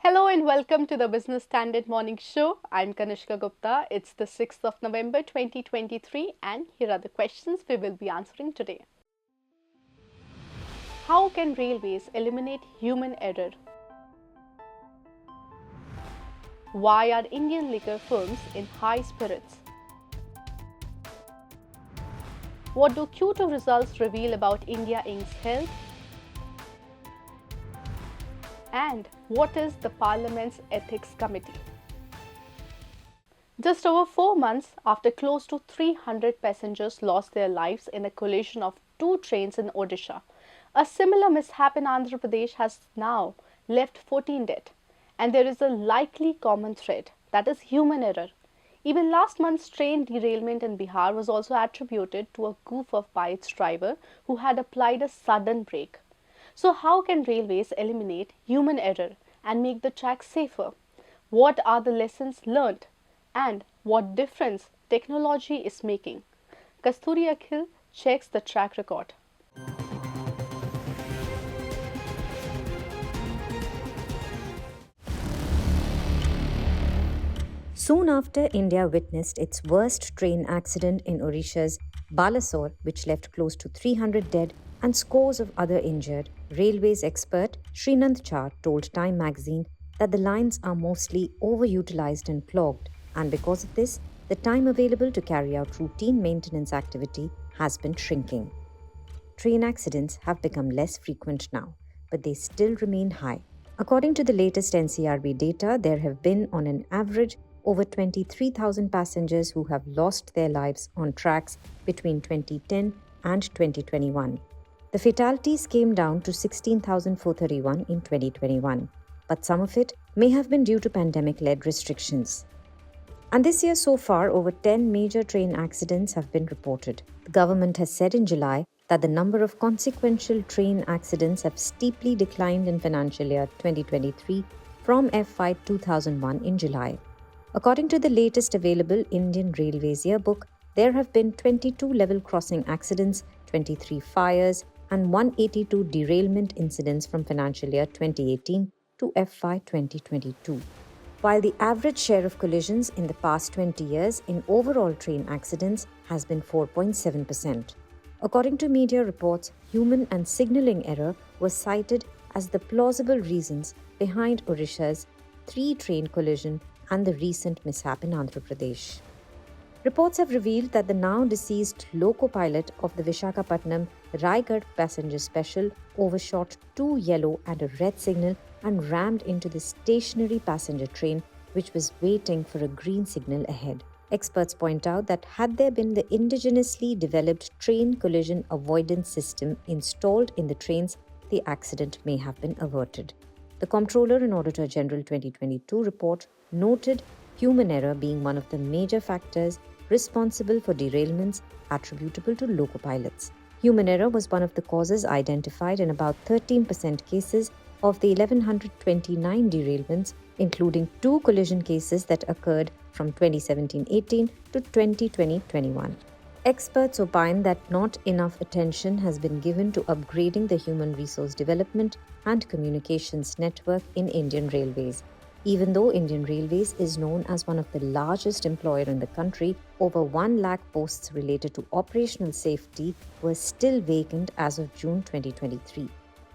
Hello and welcome to the Business Standard Morning Show. I'm Kanishka Gupta. It's the 6th of November 2023 and here are the questions we will be answering today. How can railways eliminate human error? Why are Indian liquor firms in high spirits? What do Q2 results reveal about India Inc.'s health? And what is the Parliament's Ethics Committee? Just over 4 months after close to 300 passengers lost their lives in a collision of two trains in Odisha, a similar mishap in Andhra Pradesh has now left 14 dead. And there is a likely common thread, that is human error. Even last month's train derailment in Bihar was also attributed to a goof by its driver who had applied a sudden brake. So, how can railways eliminate human error and make the track safer? What are the lessons learned? And what difference technology is making? Kasturi Akhil checks the track record. Soon after, India witnessed its worst train accident in Odisha's Balasore, which left close to 300 dead and scores of other injured. Railways expert Srinand Char told Time magazine that the lines are mostly overutilized and clogged, and because of this, the time available to carry out routine maintenance activity has been shrinking. Train accidents have become less frequent now, but they still remain high. According to the latest NCRB data, there have been, on an average, over 23,000 passengers who have lost their lives on tracks between 2010 and 2021. The fatalities came down to 16,431 in 2021, but some of it may have been due to pandemic-led restrictions. And this year so far, over 10 major train accidents have been reported. The government has said in July that the number of consequential train accidents have steeply declined in financial year 2023 from FY 2001 in July. According to the latest available Indian Railways yearbook, there have been 22 level crossing accidents, 23 fires, and 182 derailment incidents from financial year 2018 to FY 2022. While the average share of collisions in the past 20 years in overall train accidents has been 4.7%. According to media reports, human and signalling error was cited as the plausible reasons behind Odisha's three-train collision and the recent mishap in Andhra Pradesh. Reports have revealed that the now deceased loco pilot of the Visakhapatnam Raigad passenger special overshot two yellow and a red signal and rammed into the stationary passenger train which was waiting for a green signal ahead. Experts point out that had there been the indigenously developed train collision avoidance system installed in the trains, the accident may have been averted. The Comptroller in Auditor General 2022 report noted human error being one of the major factors responsible for derailments attributable to loco pilots. Human error was one of the causes identified in about 13% cases of the 1129 derailments, including two collision cases that occurred from 2017-18 to 2020-21. Experts opine that not enough attention has been given to upgrading the human resource development and communications network in Indian Railways. Even though Indian Railways is known as one of the largest employer in the country, over 1 lakh posts related to operational safety were still vacant as of June 2023.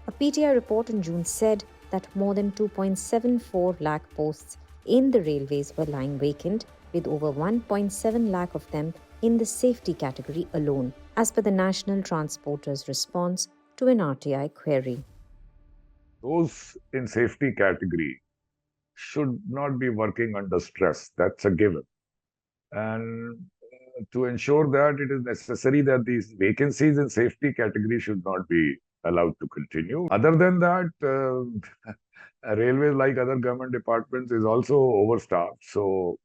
A PTI report in June said that more than 2.74 lakh posts in the railways were lying vacant, with over 1.7 lakh of them in the safety category alone, as per the National Transporters' response to an RTI query. Those in safety category should not be working under stress. That's a given. And to ensure that, it is necessary that these vacancies in safety category should not be allowed to continue. Other than that, railways, like other government departments, is also overstaffed. So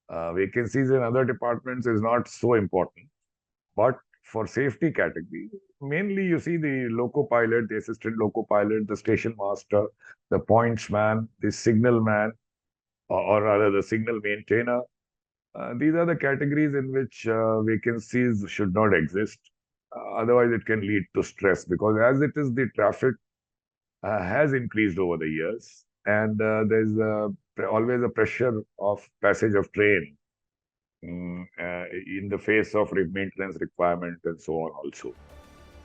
vacancies in other departments is not so important. But for safety category, mainly you see the loco pilot, the assistant loco pilot, the station master, the pointsman, the signal man, or rather the signal maintainer. These are the categories in which vacancies should not exist. Otherwise, it can lead to stress because as it is, the traffic has increased over the years. and there's always a pressure of passage of train in the face of maintenance requirement and so on also.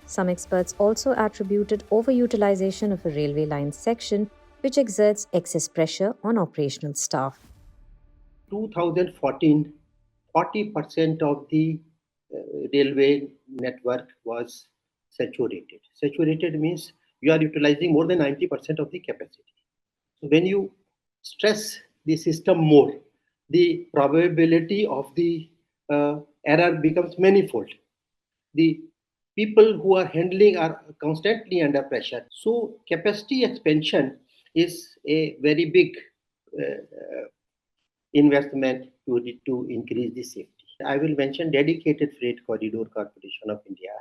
Some experts also attributed overutilization of a railway line section, which exerts excess pressure on operational staff. 2014, 40% of the railway network was saturated. Saturated means you are utilizing more than 90% of the capacity. So when you stress the system more, the probability of the error becomes manifold. The people who are handling are constantly under pressure. So capacity expansion is a very big investment to increase the safety. I will mention Dedicated Freight Corridor Corporation of India,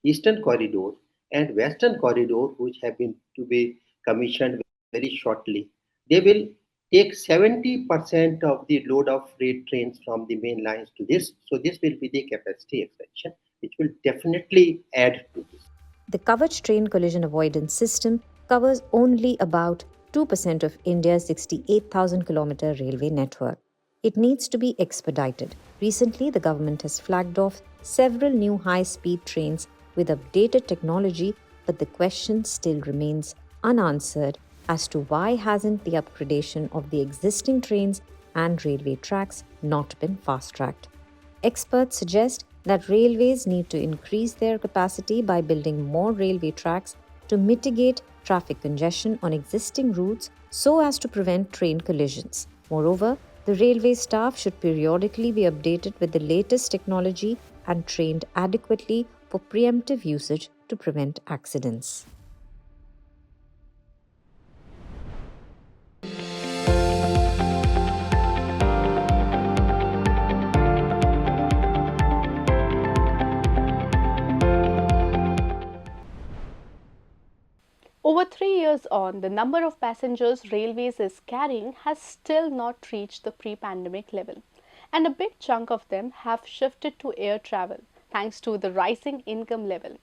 Eastern Corridor, and Western Corridor, which have been to be commissioned very shortly. They will take 70% of the load of freight trains from the main lines to this. So this will be the capacity expansion, which will definitely add to this. The Kavach train collision avoidance system covers only about 2% of India's 68,000 kilometer railway network. It needs to be expedited. Recently, the government has flagged off several new high speed trains with updated technology, but the question still remains unanswered as to why hasn't the upgradation of the existing trains and railway tracks not been fast tracked. Experts suggest that railways need to increase their capacity by building more railway tracks to mitigate traffic congestion on existing routes so as to prevent train collisions. Moreover, the railway staff should periodically be updated with the latest technology and trained adequately for preemptive usage to prevent accidents. Over 3 years on, the number of passengers railways is carrying has still not reached the pre-pandemic level, and a big chunk of them have shifted to air travel thanks to the rising income level.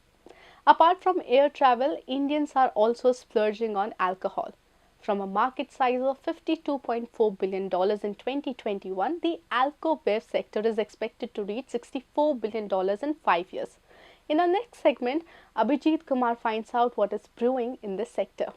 Apart from air travel, Indians are also splurging on alcohol. From a market size of $52.4 billion in 2021, the alcobev sector is expected to reach $64 billion in 5 years. In our next segment, Abhijit Kumar finds out what is brewing in this sector.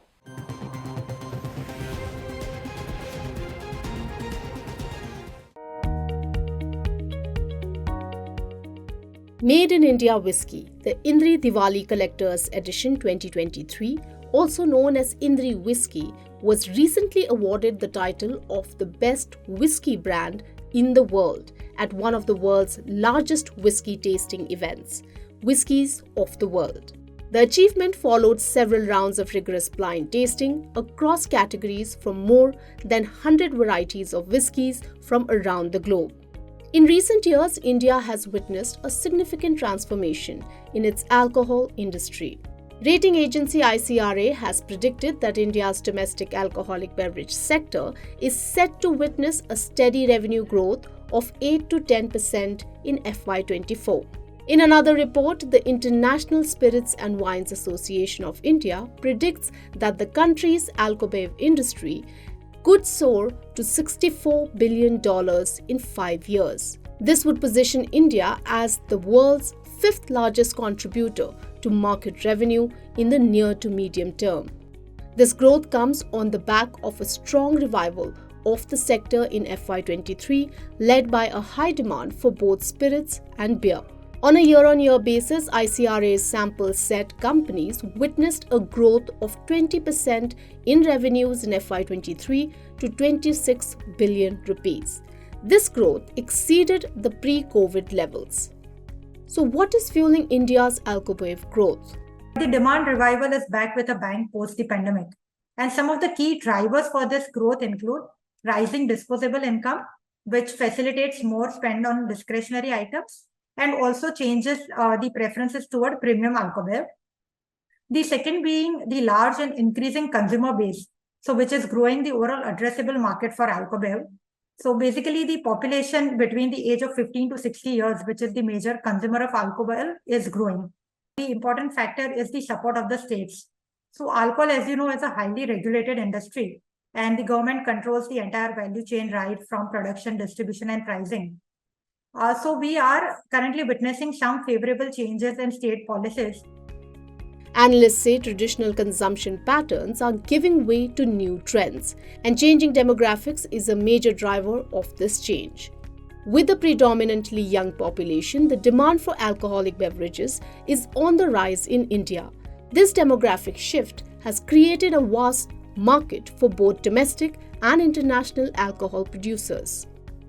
Made in India Whiskey, the Indri Diwali Collector's Edition 2023, also known as Indri Whiskey, was recently awarded the title of the best whiskey brand in the world at one of the world's largest whiskey tasting events, Whiskies of the World. The achievement followed several rounds of rigorous blind tasting across categories from more than 100 varieties of whiskies from around the globe. In recent years, India has witnessed a significant transformation in its alcohol industry. Rating agency ICRA has predicted that India's domestic alcoholic beverage sector is set to witness a steady revenue growth of 8 to 10% in FY24. In another report, the International Spirits and Wines Association of India predicts that the country's alcobev industry could soar to $64 billion in 5 years. This would position India as the world's fifth largest contributor to market revenue in the near to medium term. This growth comes on the back of a strong revival of the sector in FY23, led by a high demand for both spirits and beer. On a year-on-year basis, ICRA's sample set companies witnessed a growth of 20% in revenues in FY23 to 26 billion rupees. This growth exceeded the pre-COVID levels. So what is fueling India's alcobev growth? The demand revival is back with a bang post the pandemic. And some of the key drivers for this growth include rising disposable income, which facilitates more spend on discretionary items, and also changes the preferences toward premium alcobev. The second being the large and increasing consumer base, so which is growing the overall addressable market for alcobev. So basically the population between the age of 15 to 60 years, which is the major consumer of alcohol, is growing. The important factor is the support of the states. So alcohol, as you know, is a highly regulated industry. and the government controls the entire value chain right from production, distribution, and pricing. So we are currently witnessing some favorable changes in state policies. Analysts say traditional consumption patterns are giving way to new trends, and changing demographics is a major driver of this change. With a predominantly young population, the demand for alcoholic beverages is on the rise in India. This demographic shift has created a vast market for both domestic and international alcohol producers.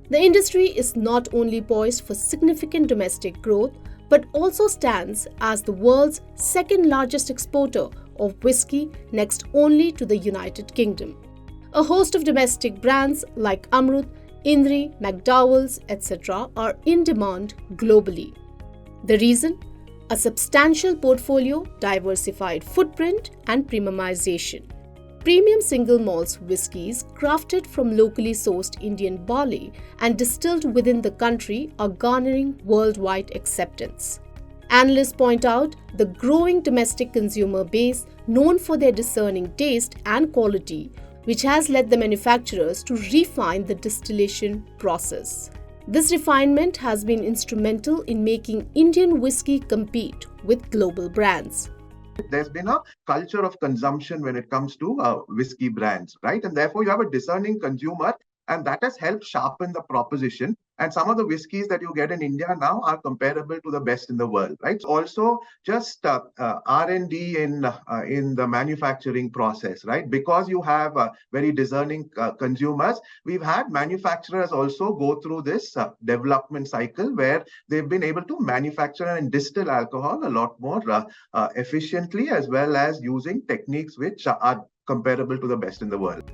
The industry is not only poised for significant domestic growth, but also stands as the world's second largest exporter of whiskey, next only to the United Kingdom. A host of domestic brands like Amrut, Indri, McDowell's, etc. are in demand globally. The reason? A substantial portfolio, diversified footprint, and premiumization. Premium single malts whiskies crafted from locally sourced Indian barley and distilled within the country are garnering worldwide acceptance. Analysts point out the growing domestic consumer base known for their discerning taste and quality, which has led the manufacturers to refine the distillation process. This refinement has been instrumental in making Indian whiskey compete with global brands. There's been a culture of consumption when it comes to whiskey brands, right? And therefore, you have a discerning consumer, and that has helped sharpen the proposition. And some of the whiskeys that you get in India now are comparable to the best in the world, right? It's also just R&D in the manufacturing process, right? Because you have very discerning consumers, we've had manufacturers also go through this development cycle where they've been able to manufacture and distill alcohol a lot more efficiently, as well as using techniques which are comparable to the best in the world.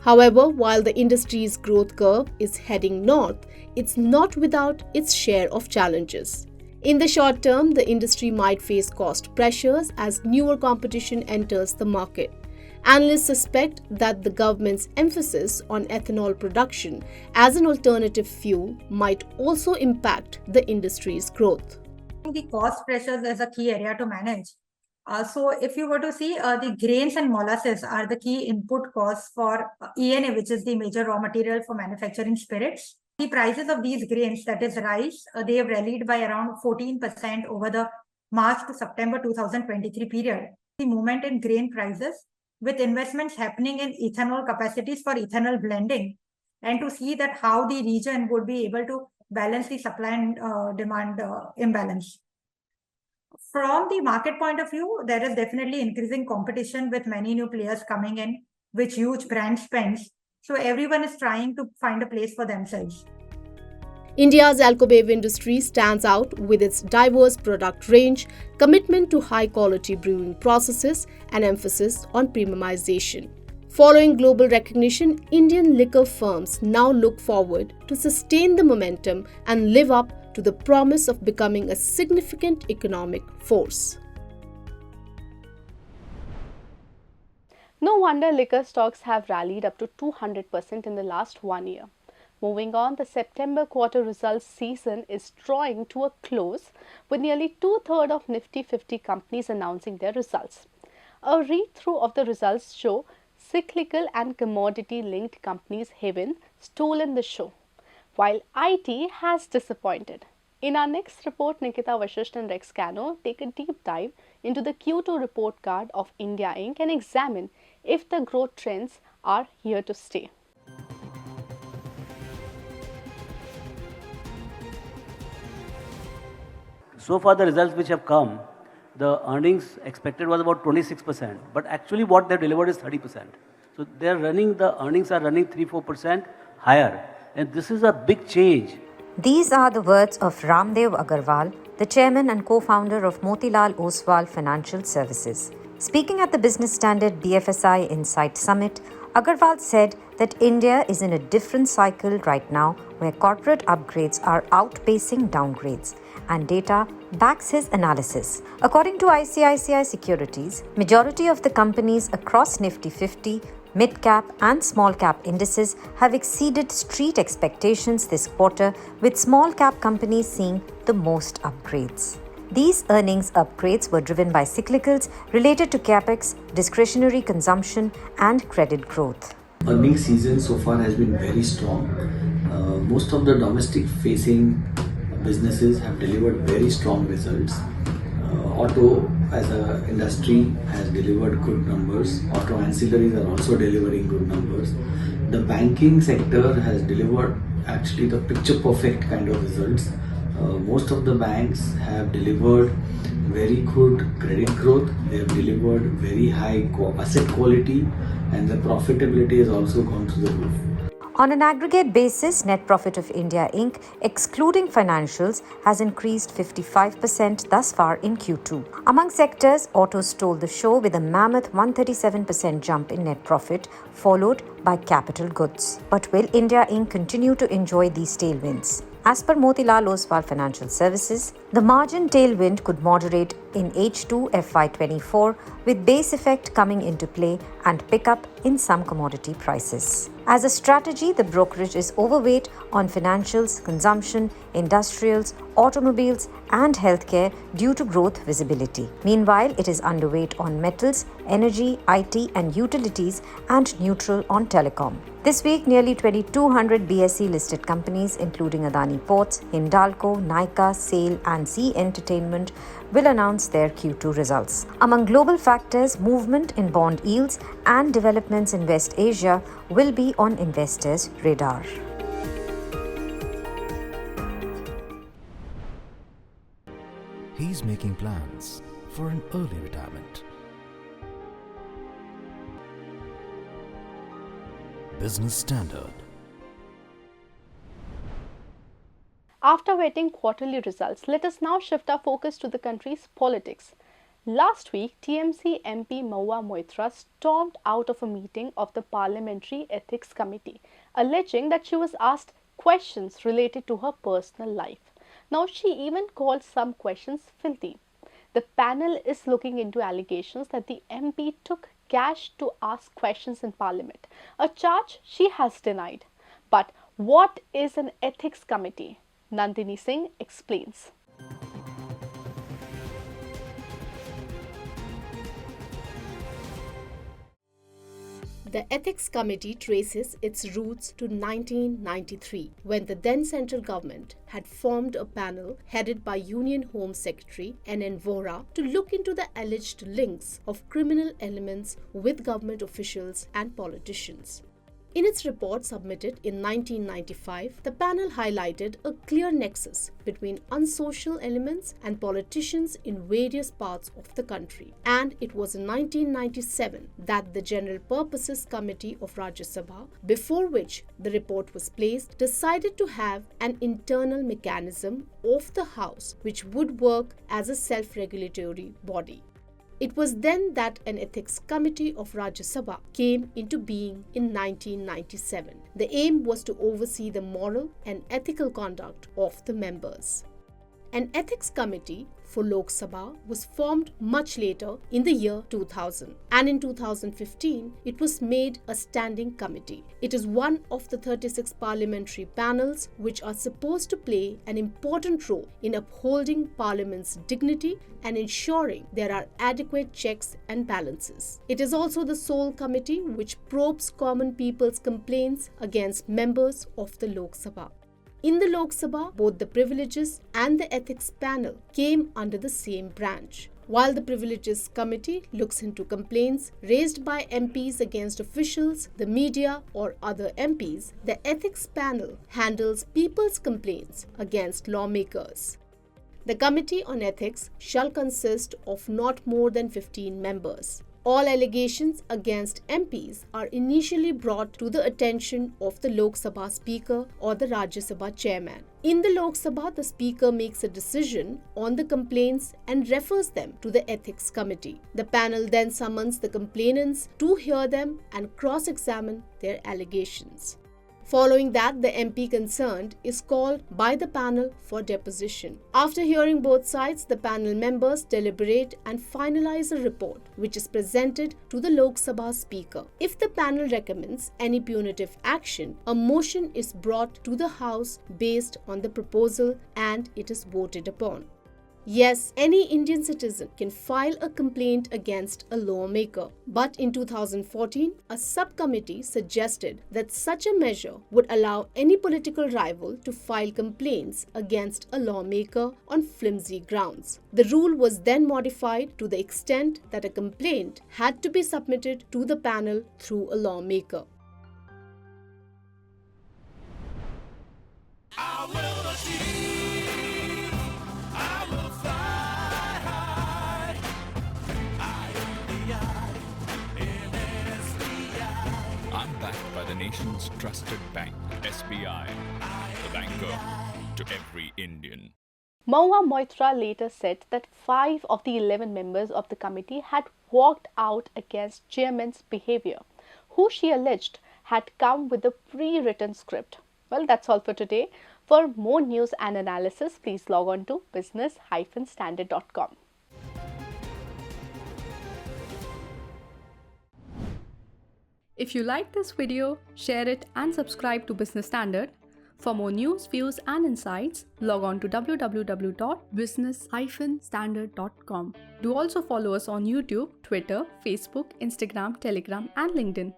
However, while the industry's growth curve is heading north, it's not without its share of challenges. In the short term, the industry might face cost pressures as newer competition enters the market. Analysts suspect that the government's emphasis on ethanol production as an alternative fuel might also impact the industry's growth. The cost pressures is a key area to manage. So if you were to see, the grains and molasses are the key input costs for ENA, which is the major raw material for manufacturing spirits. The prices of these grains, that is rice, they have rallied by around 14% over the March to September 2023 period. The movement in grain prices, with investments happening in ethanol capacities for ethanol blending, and to see that how the region would be able to balance the supply and demand imbalance. From the market point of view, there is definitely increasing competition with many new players coming in, with huge brand spends. So everyone is trying to find a place for themselves. India's alcobev industry stands out with its diverse product range, commitment to high-quality brewing processes, and emphasis on premiumization. Following global recognition, Indian liquor firms now look forward to sustain the momentum and live up to the promise of becoming a significant economic force. No wonder liquor stocks have rallied up to 200% in the last 1 year. Moving on, the September quarter results season is drawing to a close with nearly two-thirds of Nifty 50 companies announcing their results. A read-through of the results show cyclical and commodity-linked companies having stolen the show, while IT has disappointed. In our next report, Nikita Vashisht and Rex Cano take a deep dive into the Q2 report card of India Inc. and examine if the growth trends are here to stay. So far, the results which have come, the earnings expected was about 26%, but actually what they delivered is 30%. So the earnings are running 3-4% higher, and this is a big change. These are the words of Ramdev Agarwal, the chairman and co-founder of Motilal Oswal Financial Services. Speaking at the Business Standard BFSI Insight Summit, Agarwal said that India is in a different cycle right now where corporate upgrades are outpacing downgrades, and data backs his analysis. According to ICICI Securities, majority of the companies across Nifty 50, mid-cap and small-cap indices have exceeded street expectations this quarter, with small-cap companies seeing the most upgrades. These earnings upgrades were driven by cyclicals related to capex, discretionary consumption, and credit growth. Earnings season so far has been very strong. Most of the domestic facing businesses have delivered very strong results. Auto as an industry has delivered good numbers. Auto ancillaries are also delivering good numbers. The banking sector has delivered actually the picture perfect kind of results. Most of the banks have delivered very good credit growth. They have delivered very high asset quality, and the profitability has also gone through the roof. On an aggregate basis, net profit of India Inc., excluding financials, has increased 55% thus far in Q2. Among sectors, autos stole the show with a mammoth 137% jump in net profit, followed by capital goods. But will India Inc. continue to enjoy these tailwinds? As per Motilal Oswal Financial Services, the margin tailwind could moderate in H2 FY24 with base effect coming into play and pickup in some commodity prices. As a strategy, the brokerage is overweight on financials, consumption, industrials, automobiles, and healthcare due to growth visibility. Meanwhile, it is underweight on metals, energy, IT, and utilities, and neutral on telecom. This week, nearly 2,200 BSE listed companies, including Adani Ports, Hindalco, Nykaa, SAIL, and Zee Entertainment, will announce their Q2 results. Among global factors, movement in bond yields and developments in West Asia will be on investors' radar. He's making plans for an early retirement. Business Standard. After waiting quarterly results, let us now shift our focus to the country's politics. Last week, TMC MP Mahua Moitra stormed out of a meeting of the Parliamentary Ethics Committee, alleging that she was asked questions related to her personal life. Now, she even called some questions filthy. The panel is looking into allegations that the MP took cash to ask questions in Parliament, a charge she has denied. But what is an ethics committee? Nandini Singh explains. The Ethics Committee traces its roots to 1993, when the then central government had formed a panel headed by Union Home Secretary N.N. Vohra to look into the alleged links of criminal elements with government officials and politicians. In its report submitted in 1995, the panel highlighted a clear nexus between unsocial elements and politicians in various parts of the country. And it was in 1997 that the General Purposes Committee of Rajya Sabha, before which the report was placed, decided to have an internal mechanism of the House which would work as a self-regulatory body. It was then that an ethics committee of Rajya Sabha came into being in 1997. The aim was to oversee the moral and ethical conduct of the members. An ethics committee for Lok Sabha was formed much later in the year 2000, and in 2015 it was made a standing committee. It is one of the 36 parliamentary panels which are supposed to play an important role in upholding Parliament's dignity and ensuring there are adequate checks and balances. It is also the sole committee which probes common people's complaints against members of the Lok Sabha. In the Lok Sabha, both the Privileges and the Ethics Panel came under the same branch. While the Privileges Committee looks into complaints raised by MPs against officials, the media, or other MPs, the Ethics Panel handles people's complaints against lawmakers. The Committee on Ethics shall consist of not more than 15 members. All allegations against MPs are initially brought to the attention of the Lok Sabha Speaker or the Rajya Sabha Chairman. In the Lok Sabha, the Speaker makes a decision on the complaints and refers them to the Ethics Committee. The panel then summons the complainants to hear them and cross-examine their allegations. Following that, the MP concerned is called by the panel for deposition. After hearing both sides, the panel members deliberate and finalize a report which is presented to the Lok Sabha Speaker. If the panel recommends any punitive action, a motion is brought to the House based on the proposal and it is voted upon. Yes, any Indian citizen can file a complaint against a lawmaker. But in 2014, a subcommittee suggested that such a measure would allow any political rival to file complaints against a lawmaker on flimsy grounds. The rule was then modified to the extent that a complaint had to be submitted to the panel through a lawmaker. I'm backed by the nation's trusted bank, SBI, the banker to every Indian. Mahua Moitra later said that 5 of the 11 members of the committee had walked out against chairman's behavior, who she alleged had come with a pre-written script. Well, that's all for today. For more news and analysis, please log on to business-standard.com. If you like this video, share it and subscribe to Business Standard. For more news, views and insights, log on to www.business-standard.com. Do also follow us on YouTube, Twitter, Facebook, Instagram, Telegram and LinkedIn.